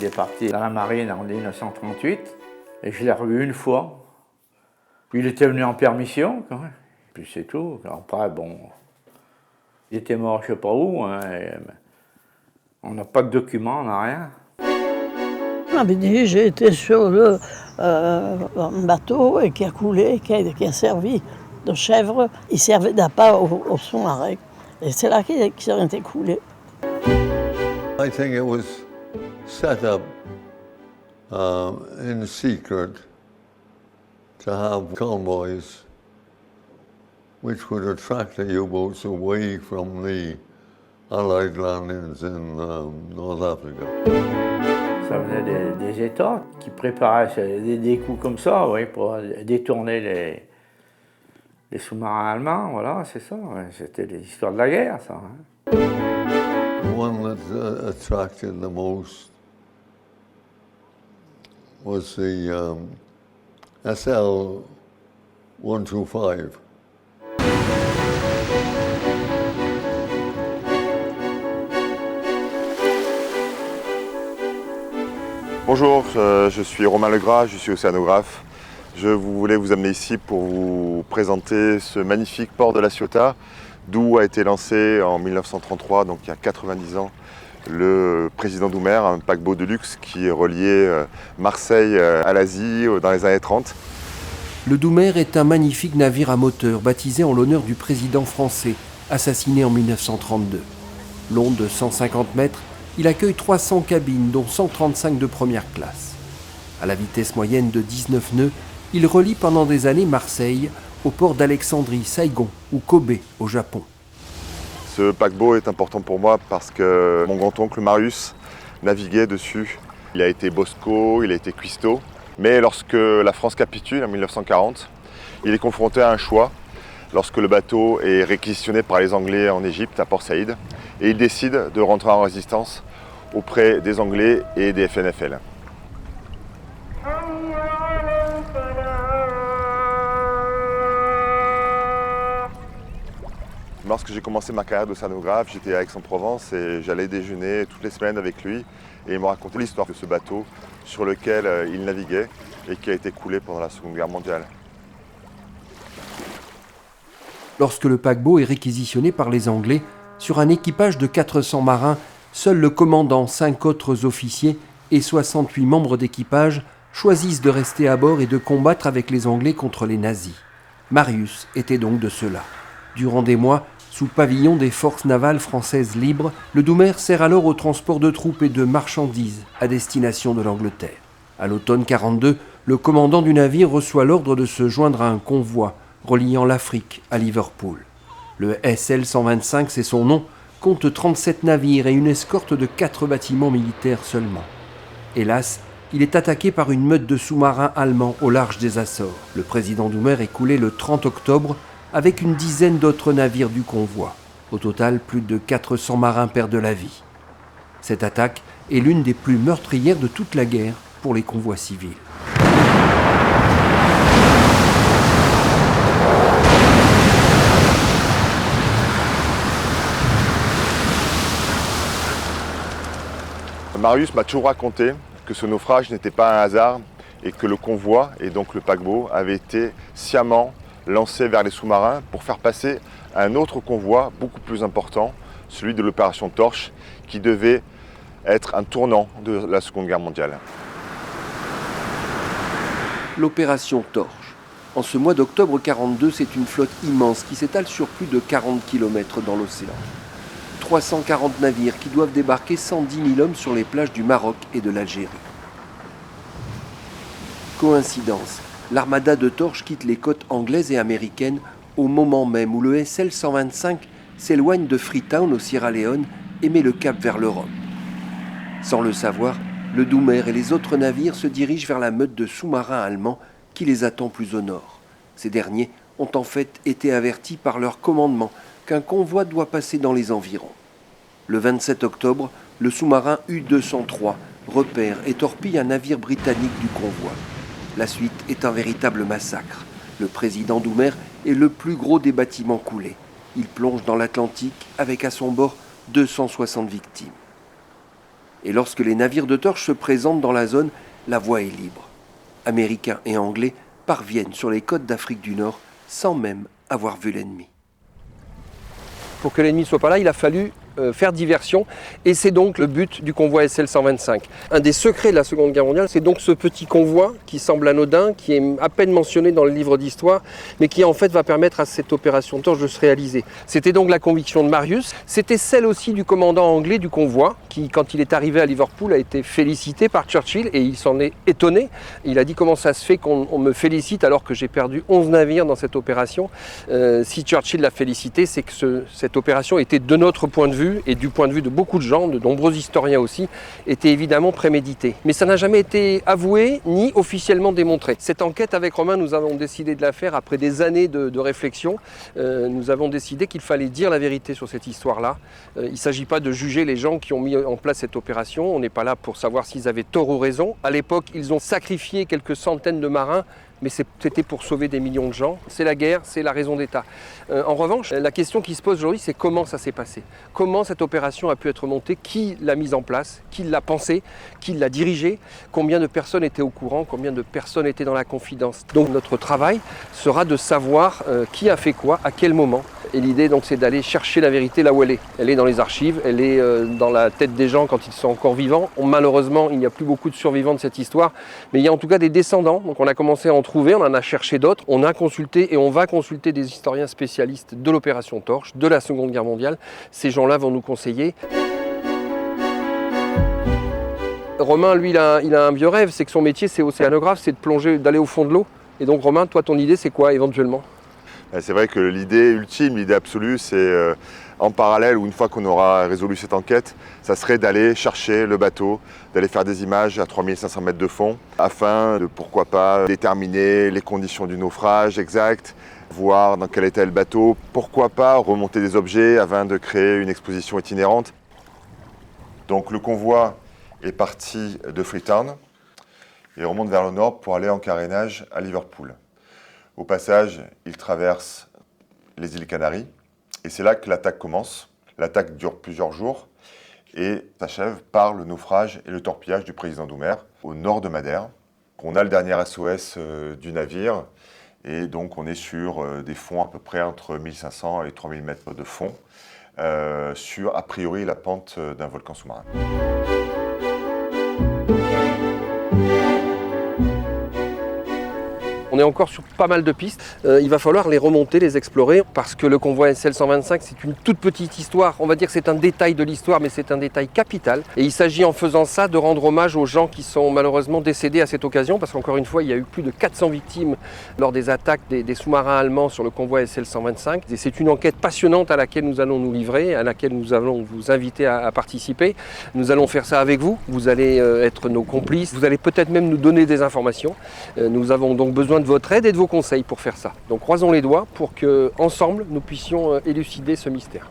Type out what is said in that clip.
il est parti dans la marine en 1938, et je l'ai revu une fois. Il était venu en permission, quand même. Puis c'est tout. Après, bon, il était mort je ne sais pas où, hein, on n'a pas de documents, on n'a rien. On m'avait dit j'ai été sur un bateau et qui a coulé, qui a servi de chèvre. Il servait d'appât au sous-marin. Et c'est là qu'ils ont été coulés. I think it was set up in secret to have convoys which would attract the U-boats away from the Allied landings in North Africa. Ça venait des États qui préparaient des coups comme ça, oui, pour détourner les sous-marins allemands, voilà, c'est ça. Ouais. C'était l'histoire de la guerre, ça. Hein. The one that attracted the most was the SL-125. Bonjour, je suis Romain Legras, je suis océanographe. Je voulais vous amener ici pour vous présenter ce magnifique port de La Ciotat, d'où a été lancé en 1933, donc il y a 90 ans, le président Doumer, un paquebot de luxe qui reliait Marseille à l'Asie dans les années 30. Le Doumer est un magnifique navire à moteur baptisé en l'honneur du président français, assassiné en 1932. Long de 150 mètres, il accueille 300 cabines, dont 135 de première classe. À la vitesse moyenne de 19 nœuds, il relie pendant des années Marseille au port d'Alexandrie, Saigon ou Kobe au Japon. Ce paquebot est important pour moi parce que mon grand-oncle Marius naviguait dessus. Il a été Bosco, il a été cuistot. Mais lorsque la France capitule en 1940, il est confronté à un choix lorsque le bateau est réquisitionné par les Anglais en Égypte, à Port Saïd, et il décide de rentrer en résistance auprès des Anglais et des FNFL. Lorsque j'ai commencé ma carrière d'océanographe, j'étais à Aix-en-Provence et j'allais déjeuner toutes les semaines avec lui et il me racontait l'histoire de ce bateau sur lequel il naviguait et qui a été coulé pendant la Seconde Guerre mondiale. Lorsque le paquebot est réquisitionné par les Anglais, sur un équipage de 400 marins, seuls le commandant, 5 autres officiers et 68 membres d'équipage choisissent de rester à bord et de combattre avec les Anglais contre les nazis. Marius était donc de ceux-là. Durant des mois, sous pavillon des forces navales françaises libres, le Doumer sert alors au transport de troupes et de marchandises à destination de l'Angleterre. À l'automne 42, le commandant du navire reçoit l'ordre de se joindre à un convoi reliant l'Afrique à Liverpool. Le SL-125, c'est son nom, compte 37 navires et une escorte de 4 bâtiments militaires seulement. Hélas, il est attaqué par une meute de sous-marins allemands au large des Açores. Le président Doumer est coulé le 30 octobre avec une dizaine d'autres navires du convoi. Au total, plus de 400 marins perdent la vie. Cette attaque est l'une des plus meurtrières de toute la guerre pour les convois civils. Marius m'a toujours raconté que ce naufrage n'était pas un hasard et que le convoi, et donc le paquebot, avait été sciemment lancé vers les sous-marins pour faire passer un autre convoi beaucoup plus important, celui de l'opération Torche, qui devait être un tournant de la Seconde Guerre mondiale. L'opération Torche. En ce mois d'octobre 1942, c'est une flotte immense qui s'étale sur plus de 40 km dans l'océan. 340 navires qui doivent débarquer 110 000 hommes sur les plages du Maroc et de l'Algérie. Coïncidence, l'armada de Torche quitte les côtes anglaises et américaines au moment même où le SL-125 s'éloigne de Freetown au Sierra Leone et met le cap vers l'Europe. Sans le savoir, le Doumer et les autres navires se dirigent vers la meute de sous-marins allemands qui les attend plus au nord. Ces derniers ont en fait été avertis par leur commandement qu'un convoi doit passer dans les environs. Le 27 octobre, le sous-marin U-203 repère et torpille un navire britannique du convoi. La suite est un véritable massacre. Le président Doumer est le plus gros des bâtiments coulés. Il plonge dans l'Atlantique avec à son bord 260 victimes. Et lorsque les navires de torche se présentent dans la zone, la voie est libre. Américains et Anglais parviennent sur les côtes d'Afrique du Nord sans même avoir vu l'ennemi. Pour que l'ennemi ne soit pas là, il a fallu faire diversion, et c'est donc le but du convoi SL 125. Un des secrets de la Seconde Guerre mondiale, c'est donc ce petit convoi qui semble anodin, qui est à peine mentionné dans le livre d'histoire, mais qui en fait va permettre à cette opération de torche de se réaliser. C'était donc la conviction de Marius, c'était celle aussi du commandant anglais du convoi, qui quand il est arrivé à Liverpool a été félicité par Churchill, et il s'en est étonné. Il a dit: comment ça se fait qu'on me félicite alors que j'ai perdu 11 navires dans cette opération. Si Churchill l'a félicité, c'est que cette opération était, de notre point de vue, et du point de vue de beaucoup de gens, de nombreux historiens aussi, était évidemment prémédité. Mais ça n'a jamais été avoué ni officiellement démontré. Cette enquête avec Romain, nous avons décidé de la faire après des années de réflexion. Nous avons décidé qu'il fallait dire la vérité sur cette histoire-là. Il ne s'agit pas de juger les gens qui ont mis en place cette opération. On n'est pas là pour savoir s'ils avaient tort ou raison. À l'époque, ils ont sacrifié quelques centaines de marins, mais c'était pour sauver des millions de gens. C'est la guerre, c'est la raison d'État. En revanche, la question qui se pose aujourd'hui, c'est comment ça s'est passé. Comment cette opération a pu être montée, qui l'a mise en place, qui l'a pensée, qui l'a dirigée, combien de personnes étaient au courant, combien de personnes étaient dans la confidence. Donc notre travail sera de savoir qui a fait quoi, à quel moment. Et l'idée donc c'est d'aller chercher la vérité là où elle est. Elle est dans les archives, elle est dans la tête des gens quand ils sont encore vivants. Malheureusement, il n'y a plus beaucoup de survivants de cette histoire, mais il y a en tout cas des descendants. Donc on a commencé à en trouver, on en a cherché d'autres, on a consulté et on va consulter des historiens spécialistes de l'opération Torche, de la Seconde Guerre mondiale. Ces gens-là vont nous conseiller. Romain, lui, il a un vieux rêve, c'est que son métier, c'est océanographe, c'est de plonger, d'aller au fond de l'eau. Et donc Romain, toi, ton idée, c'est quoi éventuellement ? C'est vrai que l'idée ultime, l'idée absolue, c'est en parallèle, ou une fois qu'on aura résolu cette enquête, ça serait d'aller chercher le bateau, d'aller faire des images à 3500 mètres de fond, afin de, pourquoi pas, déterminer les conditions du naufrage exact, voir dans quel état est le bateau, pourquoi pas remonter des objets afin de créer une exposition itinérante. Donc le convoi est parti de Freetown et remonte vers le nord pour aller en carénage à Liverpool. Au passage, il traverse les îles Canaries et c'est là que l'attaque commence. L'attaque dure plusieurs jours et s'achève par le naufrage et le torpillage du président Doumer au nord de Madère. On a le dernier SOS du navire et donc on est sur des fonds à peu près entre 1500 et 3000 mètres de fond sur a priori la pente d'un volcan sous-marin. On est encore sur pas mal de pistes. Il va falloir les remonter, les explorer, parce que le convoi SL 125, c'est une toute petite histoire. On va dire que c'est un détail de l'histoire, mais c'est un détail capital. Et il s'agit en faisant ça de rendre hommage aux gens qui sont malheureusement décédés à cette occasion, parce qu'encore une fois, il y a eu plus de 400 victimes lors des attaques des sous-marins allemands sur le convoi SL 125. Et c'est une enquête passionnante à laquelle nous allons nous livrer, à laquelle nous allons vous inviter à participer. Nous allons faire ça avec vous. Vous allez être nos complices. Vous allez peut-être même nous donner des informations. Nous avons donc besoin de votre aide et de vos conseils pour faire ça. Donc croisons les doigts pour qu'ensemble nous puissions élucider ce mystère.